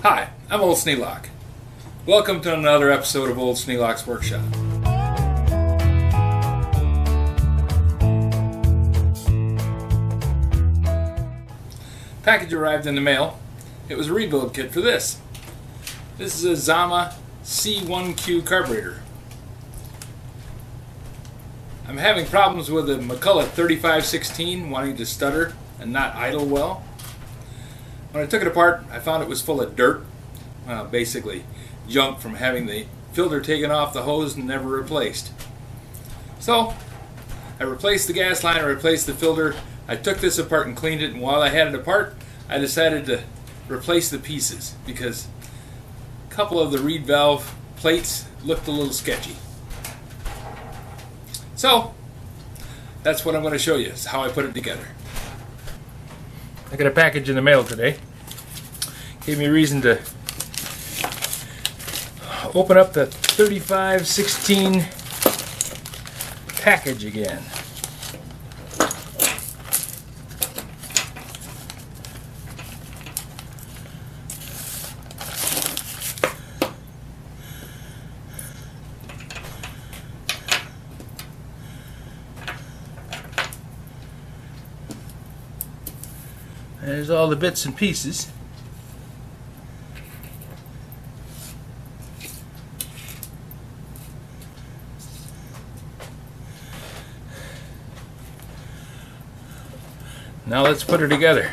Hi, I'm Old Sneelock. Welcome to another episode of Old Sneelock's Workshop. Package arrived in the mail. It was a rebuild kit for this. This is a Zama C1Q Carburetor. I'm having problems with a McCulloch 3516 wanting to stutter and not idle well. When I took it apart, I found it was full of dirt, basically junk from having the filter taken off the hose and never replaced. So I replaced the gas line, I replaced the filter, I took this apart and cleaned it, and while I had it apart, I decided to replace the pieces because a couple of the reed valve plates looked a little sketchy. So that's what I'm going to show you, is how I put it together. I got a package in the mail today. Gave me a reason to open up the 3516 package again. There's all the bits and pieces. Now let's put her together.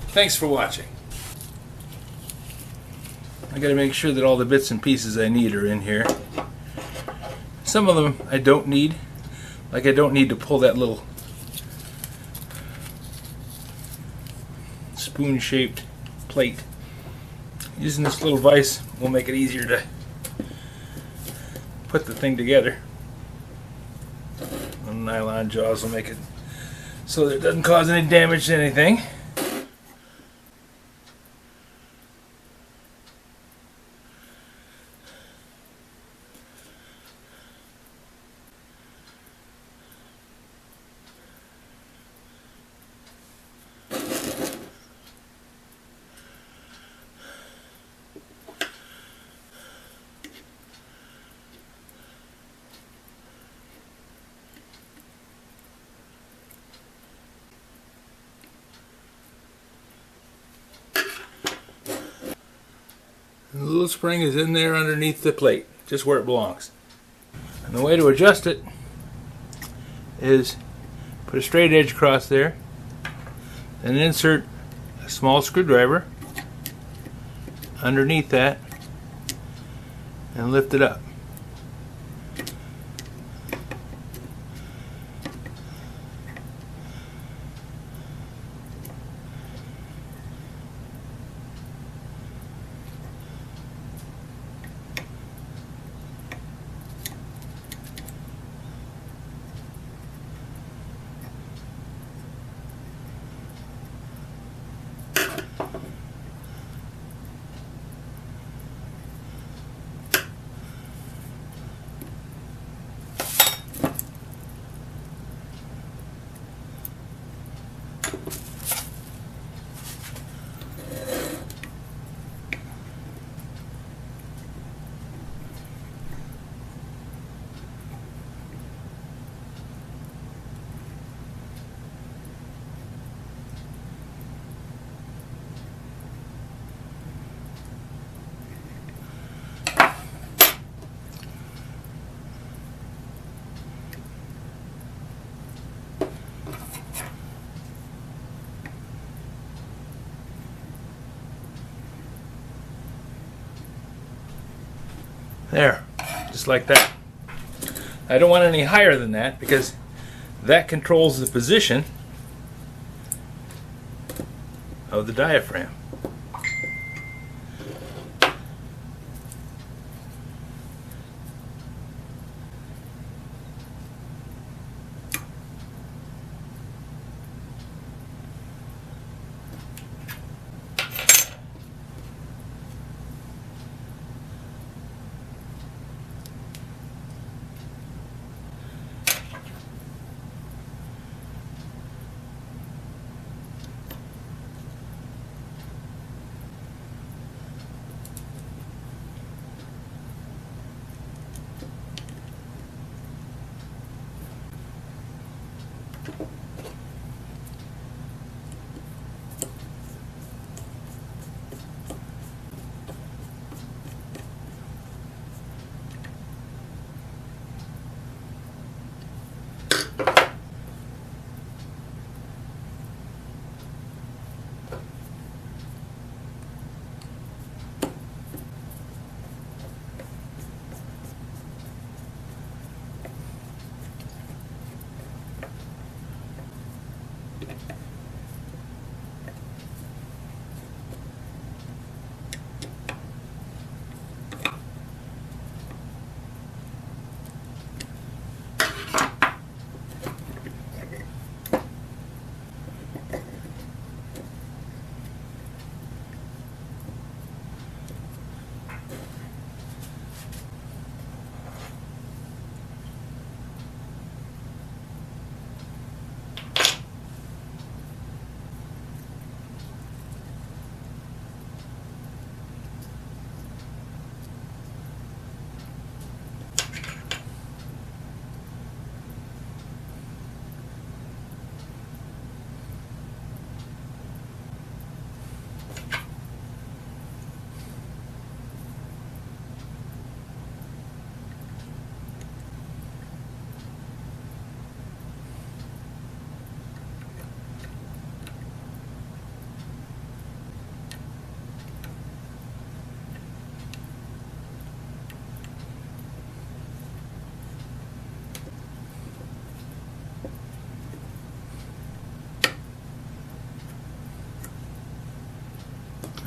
Thanks for watching. I gotta make sure that all the bits and pieces I need are in here. Some of them I don't need. Like I don't need to pull that little spoon-shaped plate. Using this little vise will make it easier to put the thing together. The nylon jaws will make it so that it doesn't cause any damage to anything. The little spring is in there underneath the plate, just where it belongs. And the way to adjust it is put a straight edge across there, and insert a small screwdriver underneath that and lift it up. There, just like that. I don't want any higher than that because that controls the position of the diaphragm.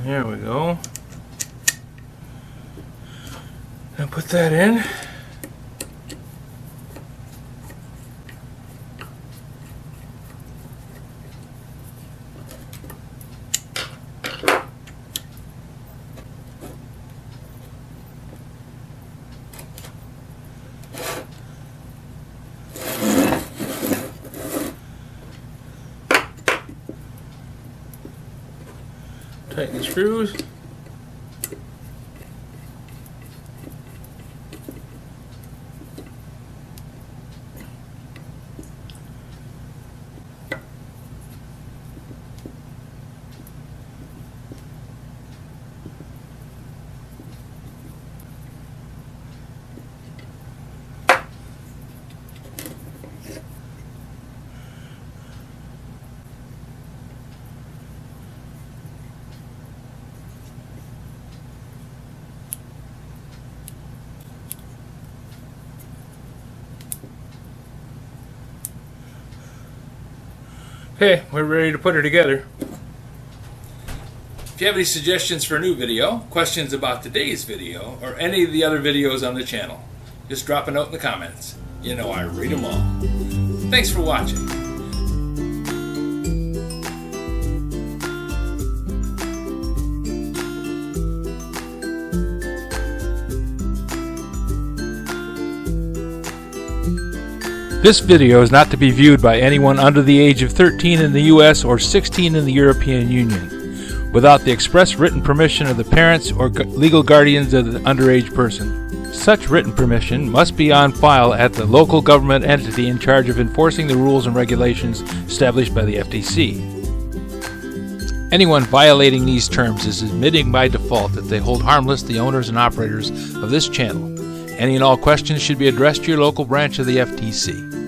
There we go. Now put that in. Tighten the screws. Okay, we're ready to put her together. If you have any suggestions for a new video, questions about today's video, or any of the other videos on the channel, just drop a note in the comments. You know I read them all. Thanks for watching. This video is not to be viewed by anyone under the age of 13 in the U.S. or 16 in the European Union, without the express written permission of the parents or legal guardians of the underage person. Such written permission must be on file at the local government entity in charge of enforcing the rules and regulations established by the FTC. Anyone violating these terms is admitting by default that they hold harmless the owners and operators of this channel. Any and all questions should be addressed to your local branch of the FTC.